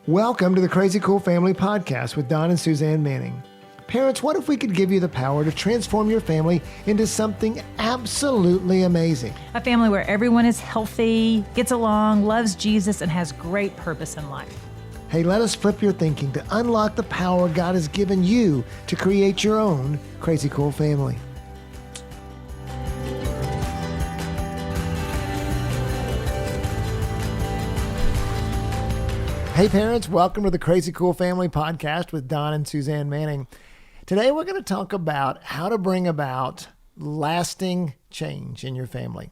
Welcome to the Crazy Cool Family Podcast with Don and Suzanne Manning. Parents, what if we could give you the power to transform your family into something absolutely amazing? A family where everyone is healthy, gets along, loves Jesus, and has great purpose in life. Hey, let us flip your thinking to unlock the power God has given you to create your own Crazy Cool family. Hey parents, welcome to the Crazy Cool Family Podcast with Don and Suzanne Manning. Today we're going to talk about how to bring about lasting change in your family.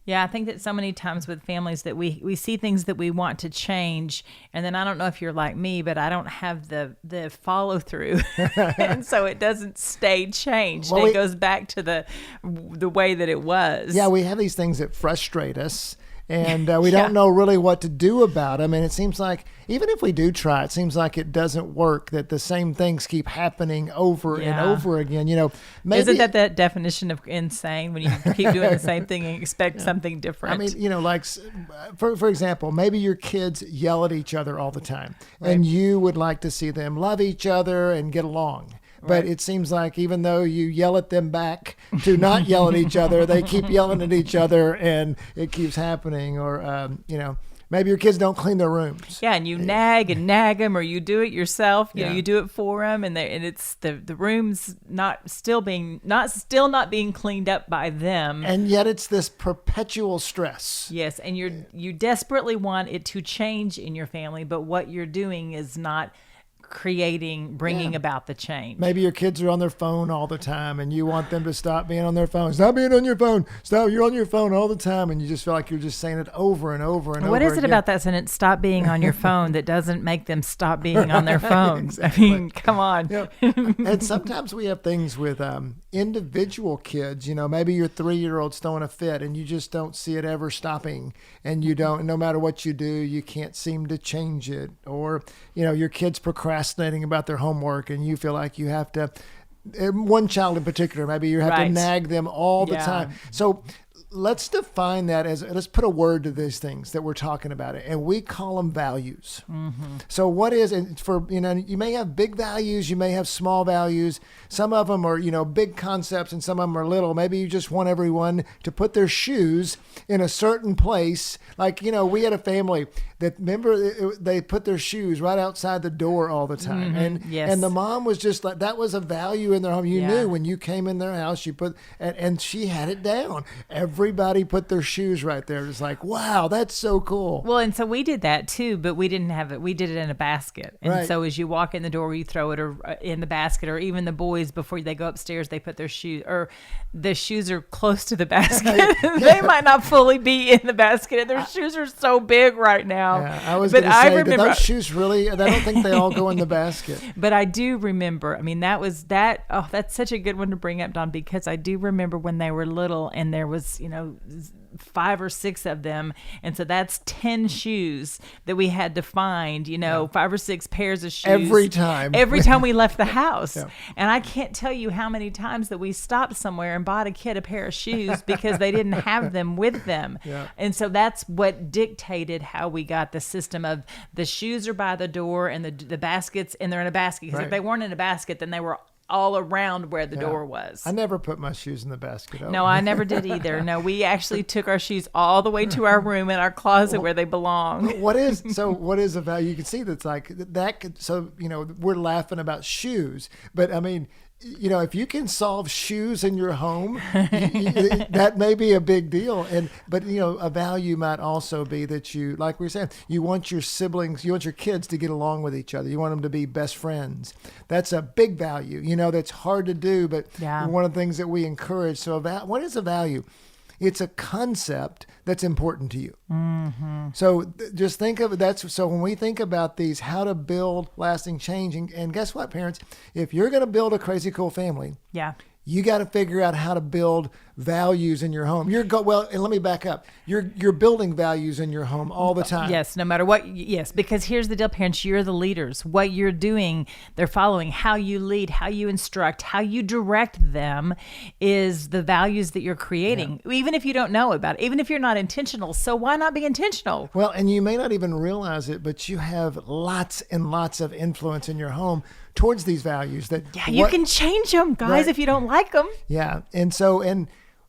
Yeah, I think that so many times with families that we see things that we want to change, and then I don't know if you're like me, but I don't have the follow through, and so it doesn't stay changed. Well, it goes back to the way that it was. Yeah, we have these things that frustrate us. And we don't know really what to do about them. And it seems like even if we do try, it seems like it doesn't work, that the same things keep happening over and over again. You know, maybe, isn't that definition of insane when you keep doing the same thing and expect something different? I mean, you know, like, for example, maybe your kids yell at each other all the time. Right. And you would like to see them love each other and get along. But it seems like even though you yell at them back to not yell at each other, they keep yelling at each other and it keeps happening. Or, you know, maybe your kids don't clean their rooms. Yeah, and you nag them, or you do it yourself. You know, you do it for them, and it's the room's still not being cleaned up by them. And yet it's this perpetual stress. Yes, and you desperately want it to change in your family, but what you're doing is not bringing about the change. Maybe your kids are on their phone all the time and you want them to stop being on their phone. Stop being on your phone. Stop. You're on your phone all the time. And you just feel like you're just saying it over and over and over. What is it about that sentence, stop being on your phone, that doesn't make them stop being on their phones? Exactly. I mean, come on. Yeah. And sometimes we have things with individual kids. You know, maybe your 3-year-old's throwing a fit and you just don't see it ever stopping. And you don't, no matter what you do, you can't seem to change it. Or, you know, your kid's procrastinating about their homework and you feel like you have to, one child in particular, maybe you have to nag them all the time. So let's define that let's put a word to these things that we're talking about, and we call them values. Mm-hmm. So what is, and for, you know, you may have big values, you may have small values. Some of them are, you know, big concepts and some of them are little. Maybe you just want everyone to put their shoes in a certain place. Like, you know, we had a family that, remember, they put their shoes right outside the door all the time. Mm-hmm. And the mom was just like, that was a value in their home. You knew when you came in their house, you put, and she had it down. Everybody put their shoes right there. It's like, wow, that's so cool. Well, and so we did that too, but we didn't have it. We did it in a basket. And so as you walk in the door, you throw it in the basket, or even the boys, before they go upstairs, they put their shoes, or the shoes are close to the basket. They might not fully be in the basket, and their shoes are so big right now. Yeah, I was going to say, did those shoes really, I don't think they all go in the basket. But I do remember, I mean, that's such a good one to bring up, Don, because I do remember when they were little and there was, you know, 5 or 6 of them, and so that's 10 shoes that we had to find, you know, 5 or 6 pairs of shoes every time we left the house. And I can't tell you how many times that we stopped somewhere and bought a kid a pair of shoes because they didn't have them with them. And so that's what dictated how we got the system of the shoes are by the door and the baskets, and they're in a basket, because if they weren't in a basket, then they were all around where the door was. I never put my shoes in the basket. No, I never did either. No, we actually took our shoes all the way to our room in our closet where they belong. What is a value? You can see that's like that. So, you know, we're laughing about shoes, but I mean, you know, if you can solve shoes in your home, that may be a big deal. But you know, a value might also be that you, like we were saying, you want your siblings, you want your kids to get along with each other. You want them to be best friends. That's a big value. You know, that's hard to do, but one of the things that we encourage. So, what is a value? It's a concept that's important to you. Mm-hmm. So just think of it. So when we think about these, how to build lasting change, and guess what, parents? If you're going to build a crazy cool family, you got to figure out how to build values in your home. Well, and let me back up. You're building values in your home all the time. Yes, no matter what. Yes, because here's the deal, parents. You're the leaders. What you're doing, they're following. How you lead, how you instruct, how you direct them is the values that you're creating. Yeah. Even if you don't know about it, even if you're not intentional. So why not be intentional? Well, and you may not even realize it, but you have lots and lots of influence in your home towards these values. You can change them, guys, right? If you don't like them. Yeah, and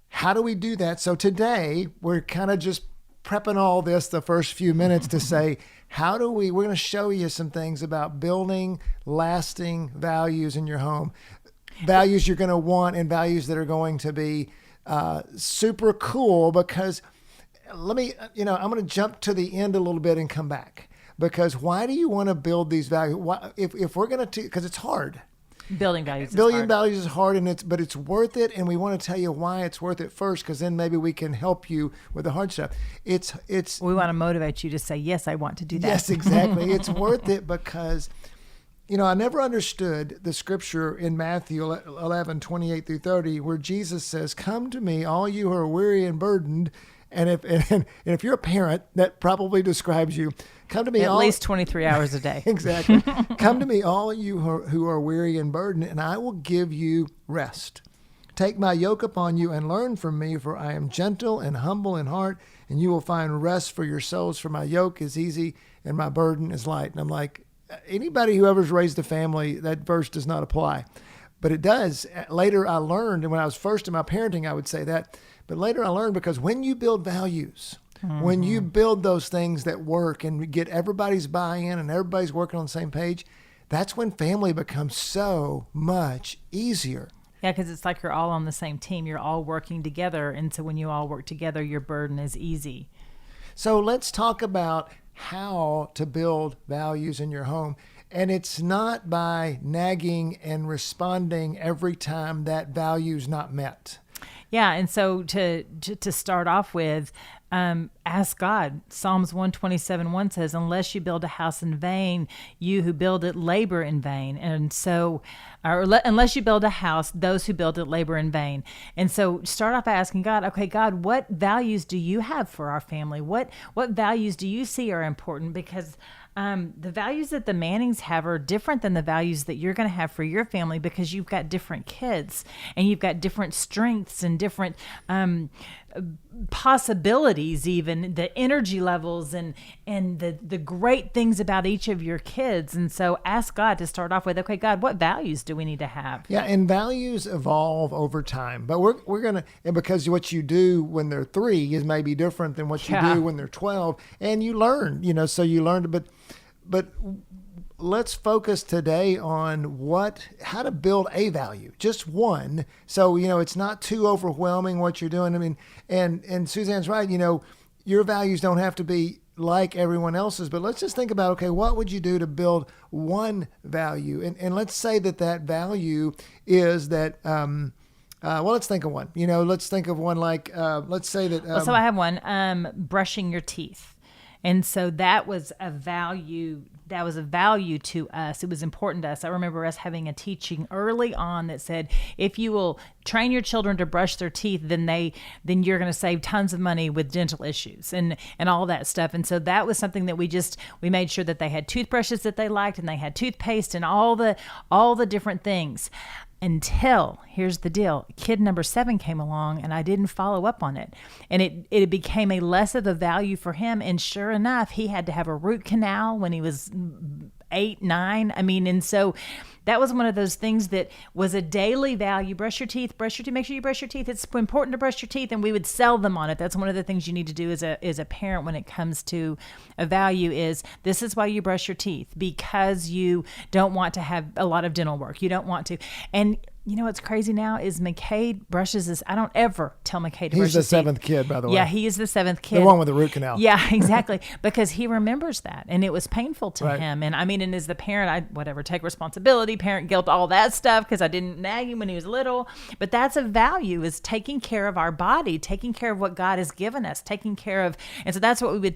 how do we do that? So today we're kind of just prepping all this the first few minutes to say, we're going to show you some things about building lasting values in your home, values you're going to want and values that are going to be super cool. Because I'm going to jump to the end a little bit and come back. Because why do you want to build these values? If we're going to, because it's hard. Building values is hard, but it's worth it, and we want to tell you why it's worth it first, because then maybe we can help you with the hard stuff. We want to motivate you to say, yes, I want to do that. Yes, exactly. It's worth it because, I never understood the scripture in Matthew 11, 28-30, where Jesus says, "Come to me, all you who are weary and burdened." And if you're a parent, that probably describes you. Come to me at least 23 hours a day. Exactly. Come to me, all you who are weary and burdened, and I will give you rest. Take my yoke upon you and learn from me, for I am gentle and humble in heart, and you will find rest for your souls. For my yoke is easy and my burden is light. And I'm like, anybody who ever's raised a family, that verse does not apply. But it does. Later I learned, and when I was first in my parenting, I would say that. But later I learned, because when you build values, when you build those things that work and get everybody's buy-in and everybody's working on the same page, that's when family becomes so much easier. Yeah, because it's like you're all on the same team. You're all working together. And so when you all work together, your burden is easy. So let's talk about how to build values in your home. And it's not by nagging and responding every time that value's not met. Yeah, and so to start off with, ask God. Psalms 127:1 says, "Unless you build a house in vain, you who build it labor in vain." And so, unless you build a house, those who build it labor in vain. And so, start off by asking God, okay, God, what values do you have for our family? What values do you see are important? Because the values that the Mannings have are different than the values that you're going to have for your family, because you've got different kids and you've got different strengths and different possibilities, even the energy levels and the great things about each of your kids. And so ask God to start off with, okay, God, what values do we need to have? Yeah, and values evolve over time. But we're going to, and because what you do when they're 3 is maybe different than what you do when they're 12. And you learn, so you learn, but let's focus today on how to build a value, just one. So, it's not too overwhelming what you're doing. I mean, and Suzanne's right, your values don't have to be like everyone else's, but let's just think about, okay, what would you do to build one value? And let's say that value is that, let's think of one, let's think of one like, let's say that. So I have one, brushing your teeth. And so that was a value. That was a value to us. It was important to us. I remember us having a teaching early on that said, if you will train your children to brush their teeth, then you're going to save tons of money with dental issues and all that stuff. And so that was something that we made sure that they had toothbrushes that they liked, and they had toothpaste and all the different things. Until, here's the deal, kid number 7 came along and I didn't follow up on it. And it became a less of a value for him. And sure enough, he had to have a root canal when he was 8, 9. I mean, and so that was one of those things that was a daily value. Brush your teeth, make sure you brush your teeth. It's important to brush your teeth. And we would sell them on it. That's one of the things you need to do as a parent when it comes to a value is, this is why you brush your teeth, because you don't want to have a lot of dental work. You don't want to. And you know what's crazy now is McCade brushes his. I don't ever tell McCade to brush his teeth. He's the 7th kid, by the way. Yeah, he is the 7th kid. The one with the root canal. Yeah, exactly. Because he remembers that, and it was painful to him. And I mean, and as the parent, I take responsibility, parent guilt, all that stuff, because I didn't nag him when he was little. But that's a value, is taking care of our body, taking care of what God has given us, taking care of. And so that's what we would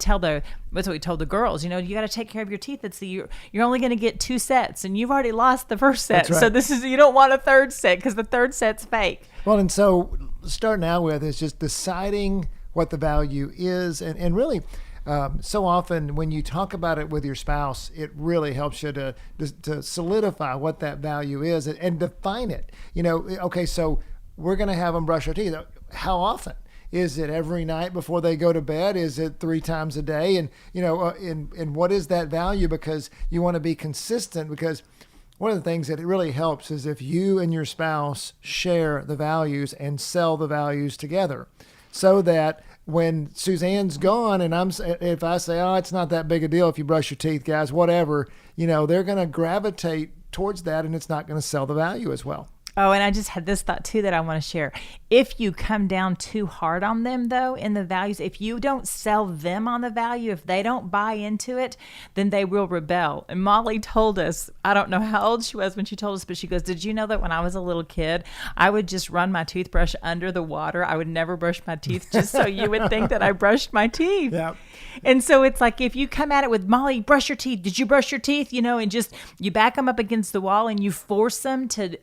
that's what we told the girls. You got to take care of your teeth. You're only going to get 2 sets, and you've already lost the first set. That's right. So you don't want a third set. set because the third set's fake. Well, and so starting out with is just deciding what the value is. And really, so often when you talk about it with your spouse, it really helps you to solidify what that value is and define it. Okay, so we're going to have them brush their teeth. How often? Is it every night before they go to bed? Is it 3 times a day? And, and what is that value? Because you want to be consistent, because one of the things that it really helps is if you and your spouse share the values and sell the values together, so that when Suzanne's gone and if I say, oh, it's not that big a deal if you brush your teeth, guys, whatever, they're going to gravitate towards that, and it's not going to sell the value as well. Oh, and I just had this thought too that I want to share. If you come down too hard on them, though, in the values, if you don't sell them on the value, if they don't buy into it, then they will rebel. And Molly told us, I don't know how old she was when she told us, but she goes, did you know that when I was a little kid, I would just run my toothbrush under the water? I would never brush my teeth just so you would think that I brushed my teeth. Yep. And so it's like, if you come at it with, Molly, brush your teeth. Did you brush your teeth? And just you back them up against the wall and you force them to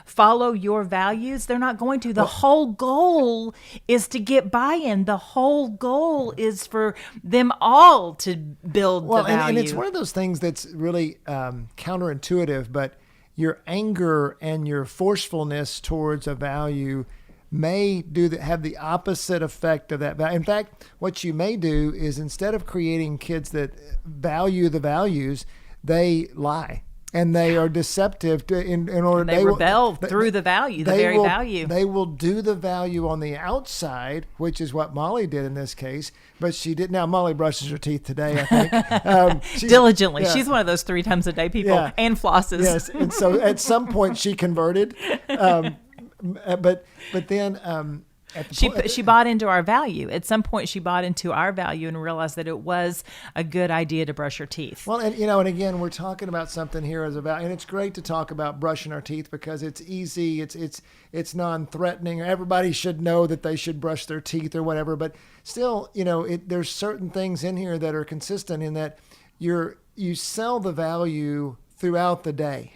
follow your values, they're not going to. The whole goal is to get buy-in. The whole goal is for them all to build the value. And it's one of those things that's really counterintuitive, but your anger and your forcefulness towards a value may have the opposite effect of that value. In fact, what you may do is, instead of creating kids that value the values, they lie. And they are deceptive in order. They rebel through the value, the very value. They will do the value on the outside, which is what Molly did in this case. But she did. Now Molly brushes her teeth today, I think, diligently. Yeah. She's one of those 3 times a day people, and flosses. Yes, and so at some point she converted, but then. She bought into our value. At some point, she bought into our value and realized that it was a good idea to brush her teeth. Well, and again, we're talking about something here as a value, and it's great to talk about brushing our teeth because it's easy, it's non-threatening. Everybody should know that they should brush their teeth or whatever. But still, there's certain things in here that are consistent in that you sell the value throughout the day.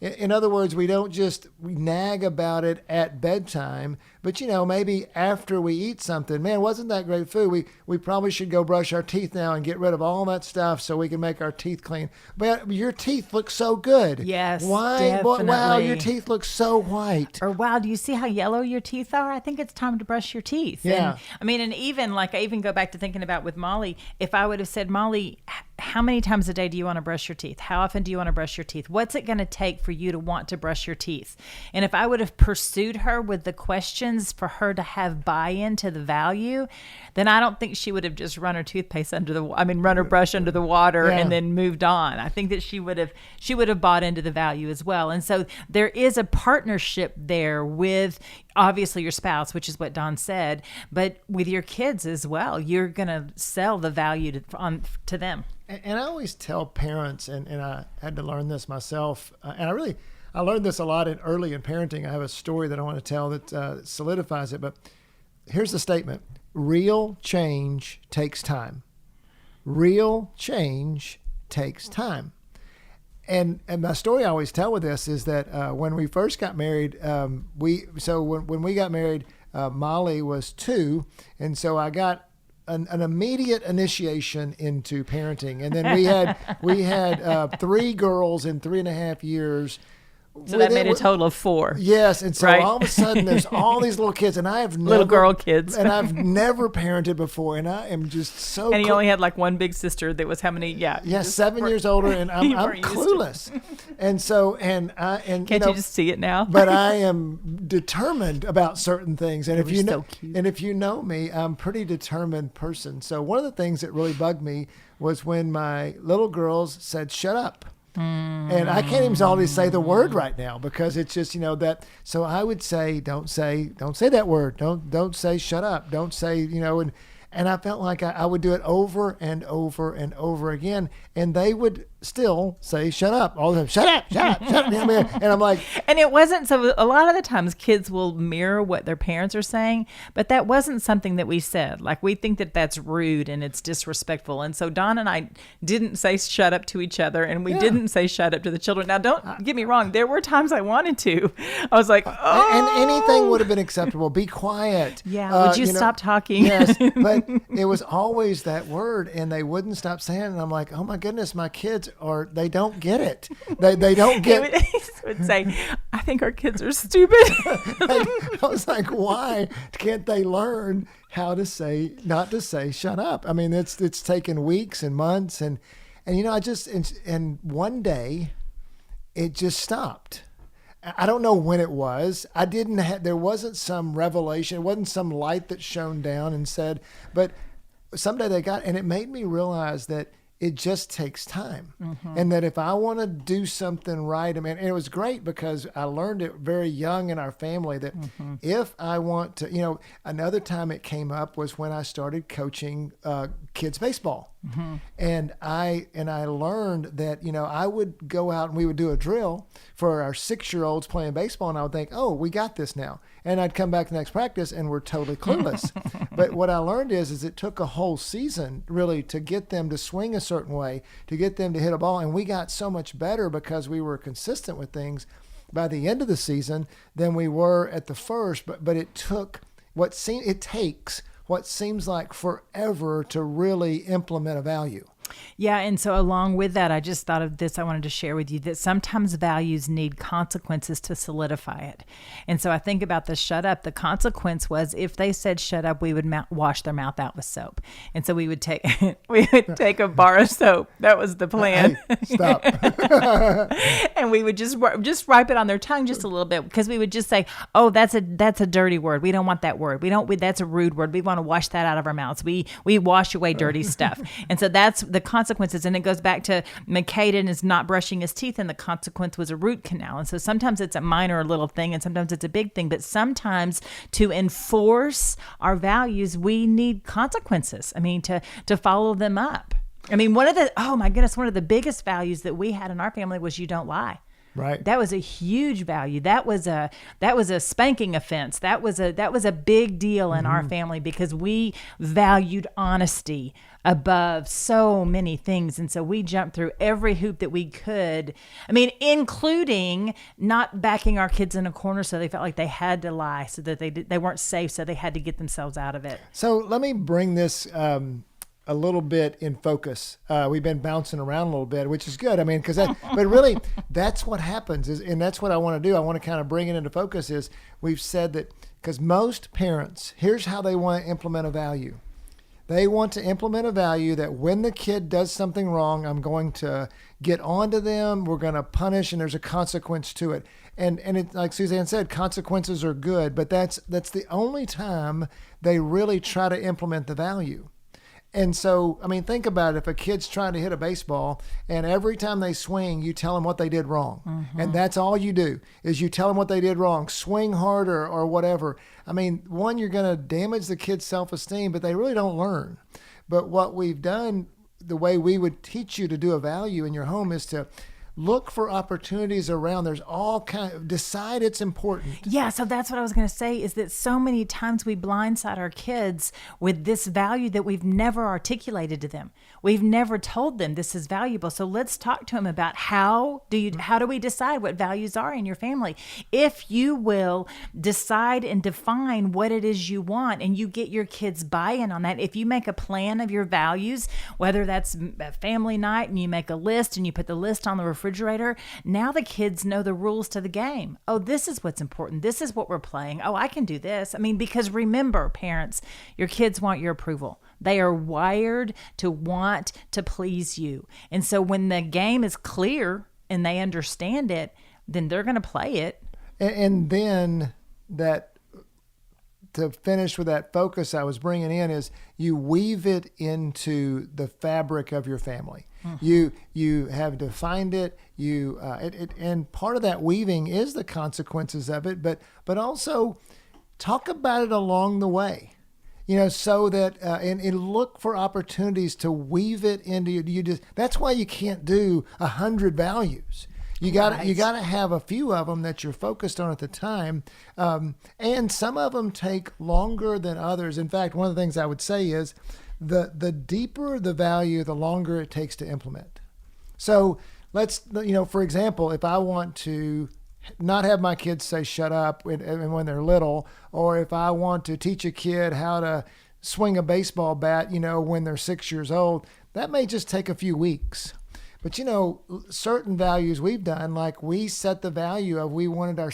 In other words, we don't just nag about it at bedtime, but maybe after we eat something, man, wasn't that great food? We probably should go brush our teeth now and get rid of all that stuff so we can make our teeth clean. But your teeth look so good. Yes, why? definitely. Wow, your teeth look so white. Or wow, do you see how yellow your teeth are? I think it's time to brush your teeth. Yeah. And even I even go back to thinking about with Molly, if I would have said, Molly, how many times a day do you want to brush your teeth? How often do you want to brush your teeth? What's it going to take for you to want to brush your teeth? And if I would have pursued her with the questions for her to have buy-in to the value, then I don't think she would have just run her toothpaste run her brush under the water and then moved on. I think that she would have bought into the value as well. And so there is a partnership there with obviously your spouse, which is what Don said, but with your kids as well. You're going to sell the value to them. And I always tell parents, and I had to learn this myself, and I learned this a lot early in parenting. I have a story that I want to tell that solidifies it, but here's the statement. Real change takes time. Real change takes time. And my story I always tell with this is that when we first got married, when we got married, Molly was 2, and so I got an immediate initiation into parenting, and then we had 3 girls in 3.5 years. So that made a total of 4. Yes, and so right? all of a sudden there's all these little kids, and I have little girl kids, and I've never parented before, and I am just so. And he only had one big sister that was how many? Yeah, 7 years older, and I'm clueless, and so can't you just see it now? But I am determined about certain things, and if you know me, I'm a pretty determined person. So one of the things that really bugged me was when my little girls said, "Shut up." And I can't even always say the word right now because it's just, that. So I would say, don't say that word. Don't say shut up. Don't say, and I felt like I would do it over and over and over again. And they would still say shut up all the time. Shut up, shut up, shut up. And I'm like, and it wasn't, so a lot of the times kids will mirror what their parents are saying, but that wasn't something that we said. Like, we think that that's rude and it's disrespectful. And so Don and I didn't say shut up to each other, and we didn't say shut up to the children. Now, don't get me wrong. There were times I wanted to. I was like, oh. And anything would have been acceptable. Be quiet. Yeah. Would you stop talking? Yes. But it was always that word, and they wouldn't stop saying it. And I'm like, oh my goodness, my kids they don't get it. They don't get it. He would say, I think our kids are stupid. I was like, why can't they learn how to say, not to say shut up? I mean, it's taken weeks and months, and and one day it just stopped. I don't know when it was. There wasn't some revelation. It wasn't some light that shone down and said, but someday they got, and it made me realize that it just takes time. Mm-hmm. And that if I want to do something right, and it was great because I learned it very young in our family that if I want to, another time it came up was when I started coaching kids baseball. Mm-hmm. And I learned that, I would go out and we would do a drill for our 6-year-olds playing baseball, and I would think, oh, we got this now. And I'd come back to the next practice and we're totally clueless. But what I learned is it took a whole season really to get them to swing a certain way, to get them to hit a ball. And we got so much better because we were consistent with things by the end of the season than we were at the first. But it takes what seems like forever to really implement a value. Yeah, and so along with that, I just thought of this. I wanted to share with you that sometimes values need consequences to solidify it. And so I think about the shut up. The consequence was if they said shut up, we would wash their mouth out with soap. And so we would take a bar of soap. That was the plan. Hey, stop. And we would just wipe it on their tongue just a little bit, because we would just say, oh, that's a dirty word. We don't want that word. That's a rude word. We want to wash that out of our mouths. We wash away dirty stuff. And so that's the consequences. And it goes back to McCaden is not brushing his teeth, and the consequence was a root canal. And so sometimes it's a minor little thing, and sometimes it's a big thing. But sometimes to enforce our values, we need consequences. I mean, to follow them up. I mean, one of the biggest values that we had in our family was you don't lie. Right. That was a huge value. That was a spanking offense. That was a big deal in our family, because we valued honesty above so many things. And so we jumped through every hoop that we could. I mean, including not backing our kids in a corner so they felt like they had to lie, so that they weren't safe, so they had to get themselves out of it. So let me bring this a little bit in focus. We've been bouncing around a little bit, which is good. I mean, but really that's what happens and that's what I want to do. I want to kind of bring it into focus is we've said that because most parents, here's how they want to implement a value. They want to implement a value that when the kid does something wrong, I'm going to get onto them. We're going to punish, and there's a consequence to it. And it, like Suzanne said, consequences are good, but that's the only time they really try to implement the value. And so, I mean, think about it. If a kid's trying to hit a baseball and every time they swing, you tell them what they did wrong. Mm-hmm. And that's all you do is you tell them what they did wrong, swing harder or whatever. I mean, one, you're going to damage the kid's self-esteem, but they really don't learn. But what we've done, the way we would teach you to do a value in your home is to look for opportunities around. There's all decide it's important. Yeah, so that's what I was going to say is that so many times we blindside our kids with this value that we've never articulated to them. We've never told them this is valuable. So let's talk to them about how do we decide what values are in your family? If you will decide and define what it is you want and you get your kids buy-in on that, if you make a plan of your values, whether that's a family night and you make a list and you put the list on the refrigerator, now the kids know the rules to the game. Oh, this is what's important. This is what we're playing. Oh, I can do this. I mean, because remember, parents, your kids want your approval. They are wired to want to please you. And so when the game is clear and they understand it, then they're going to play it. And then that, to finish with that focus I was bringing in, is you weave it into the fabric of your family. Mm-hmm. You have defined it. And part of that weaving is the consequences of it, but also talk about it along the way. so that and look for opportunities to weave it into you. Just that's why you can't do 100 values. You got to have a few of them that you're focused on at the time, and some of them take longer than others. In fact, one of the things I would say is the deeper the value, the longer it takes to implement. So let's, for example, if I want to not have my kids say shut up when they're little, or if I want to teach a kid how to swing a baseball bat, when they're 6 years old, that may just take a few weeks. But, certain values we've done, like we set the value of we want our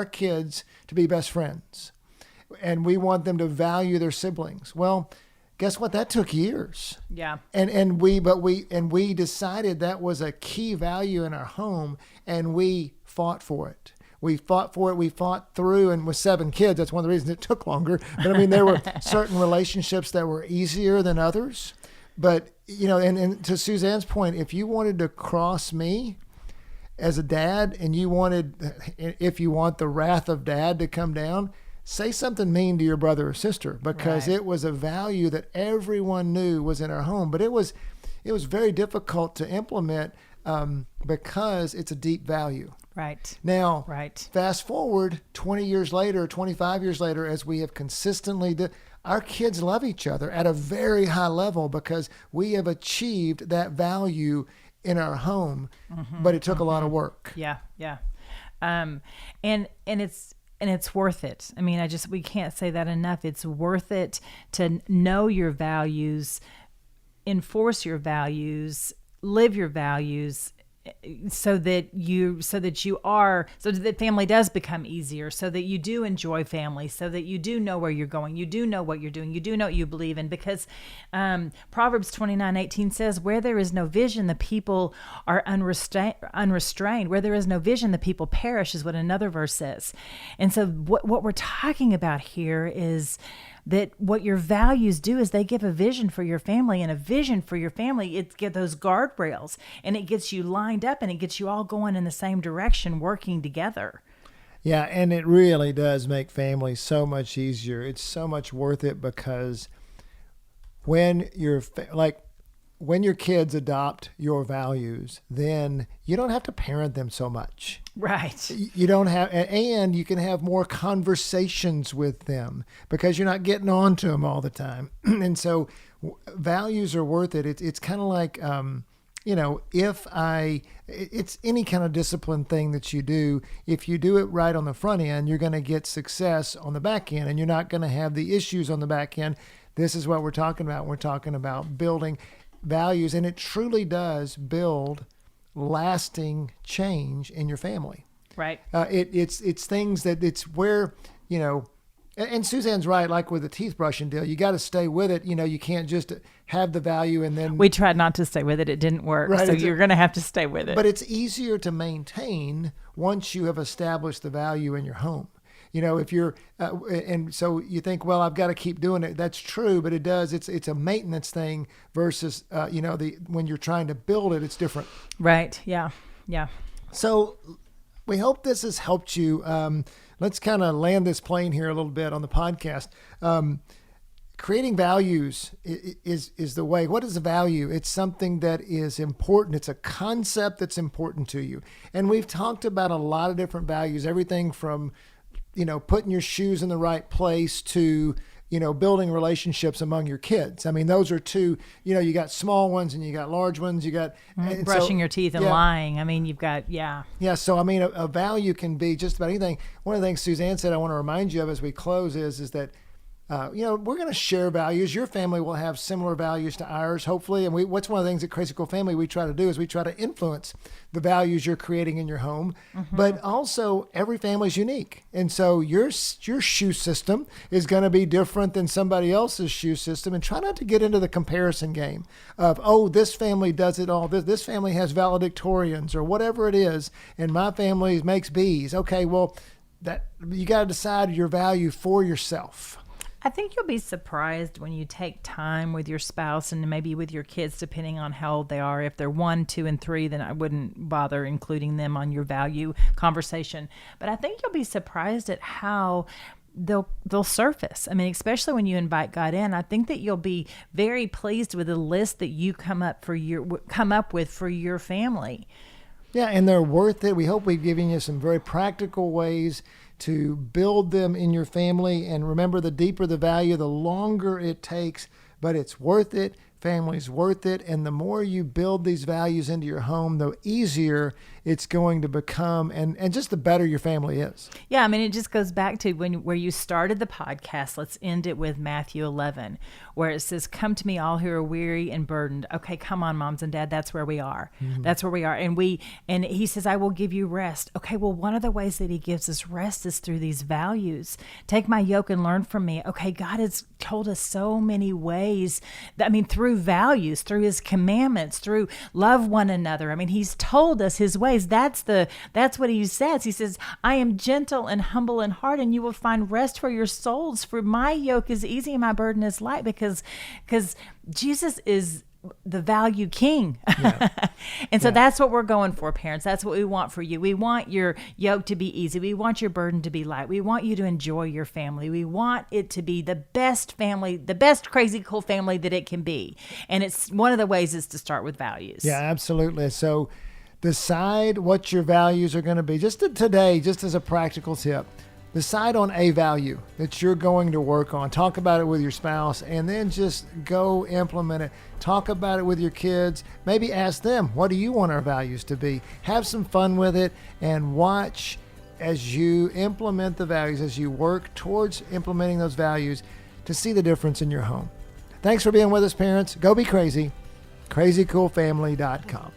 kids to be best friends, and we want them to value their siblings. Well, guess what? That took years. Yeah. And we decided that was a key value in our home, and we fought for it. We fought through, and with 7 kids, that's one of the reasons it took longer. But I mean, there were certain relationships that were easier than others. But, and to Suzanne's point, if you wanted to cross me as a dad, and if you want the wrath of dad to come down, say something mean to your brother or sister, because it was a value that everyone knew was in our home. But it was very difficult to implement because it's a deep value. Right. Now, fast forward 20 years later, 25 years later, as we have consistently our kids love each other at a very high level because we have achieved that value in our home, but it took a lot of work. Yeah. Yeah. And it's worth it. I mean, we can't say that enough. It's worth it to know your values, enforce your values, live your values, so that family does become easier, so that you do enjoy family, so that you do know where you're going, you do know what you're doing, you do know what you believe in, because Proverbs 29:18 says, where there is no vision, the people are unrestrained. Where there is no vision, the people perish, is what another verse says. And so what we're talking about here is that what your values do is they give a vision for your family, and a vision for your family, it gets those guardrails, and it gets you lined up, and it gets you all going in the same direction, working together. Yeah, and it really does make family so much easier. It's so much worth it, because when your kids adopt your values, then you don't have to parent them so much. Right. You don't have, and you can have more conversations with them because you're not getting on to them all the time. And so values are worth it. It's kind of like, it's any kind of discipline thing that you do. If you do it right on the front end, you're going to get success on the back end, and you're not going to have the issues on the back end. This is what we're talking about. We're talking about building values, and it truly does build lasting change in your family. Right. It's things that it's where, and Suzanne's right, like with the teeth brushing deal, you got to stay with it. You can't just have the value and then. We tried not to stay with it. It didn't work. Right, so you're going to have to stay with it. But it's easier to maintain once you have established the value in your home. If you're, and so you think, well, I've got to keep doing it. That's true, but it's a maintenance thing versus, when you're trying to build it, it's different. Right. Yeah. Yeah. So we hope this has helped you. Let's kind of land this plane here a little bit on the podcast. Creating values is the way. What is a value? It's something that is important. It's a concept that's important to you. And we've talked about a lot of different values, everything from putting your shoes in the right place to, building relationships among your kids. I mean, those are two, you got small ones and you got large ones. You got brushing your teeth and lying. I mean, you've got, Yeah. So, I mean, a value can be just about anything. One of the things Suzanne said I want to remind you of as we close is that, we're going to share values. Your family will have similar values to ours, hopefully. And what's one of the things at Crazy Cool Family we try to do is we try to influence the values you're creating in your home. Mm-hmm. But also, every family is unique. And so your shoe system is going to be different than somebody else's shoe system. And try not to get into the comparison game of, this family does it all. This family has valedictorians or whatever it is. And my family makes B's. Okay, well, that you got to decide your value for yourself. I think you'll be surprised when you take time with your spouse and maybe with your kids, depending on how old they are. If they're 1, 2, and 3, then I wouldn't bother including them on your value conversation. But I think you'll be surprised at how they'll surface. I mean, especially when you invite God in, I think that you'll be very pleased with the list that you come up with for your family. Yeah, and they're worth it. We hope we've given you some very practical ways to build them in your family. And remember, the deeper the value, the longer it takes, but it's worth it. Family's worth it. And the more you build these values into your home, the easier it's going to become, and just the better your family is. Yeah, I mean, it just goes back to where you started the podcast. Let's end it with Matthew 11, where it says, "Come to me, all who are weary and burdened." Okay, come on, moms and dad, that's where we are. Mm-hmm. That's where we are. And he says, "I will give you rest." Okay, well, one of the ways that he gives us rest is through these values. Take my yoke and learn from me. Okay, God has told us so many ways. Through values, through his commandments, through love one another. I mean, he's told us his ways. That's what he says. He says, "I am gentle and humble in heart, and you will find rest for your souls. For my yoke is easy and my burden is light," because Jesus is the value king. Yeah. And so that's what we're going for, parents. That's what we want for you. We want your yoke to be easy. We want your burden to be light. We want you to enjoy your family. We want it to be the best family, the best crazy cool family that it can be. And it's one of the ways is to start with values. Yeah, absolutely. So decide what your values are going to be. Just today, just as a practical tip, decide on a value that you're going to work on. Talk about it with your spouse, and then just go implement it. Talk about it with your kids. Maybe ask them, what do you want our values to be? Have some fun with it, and watch as you implement the values, as you work towards implementing those values, to see the difference in your home. Thanks for being with us, parents. Go be crazy. crazycoolfamily.com.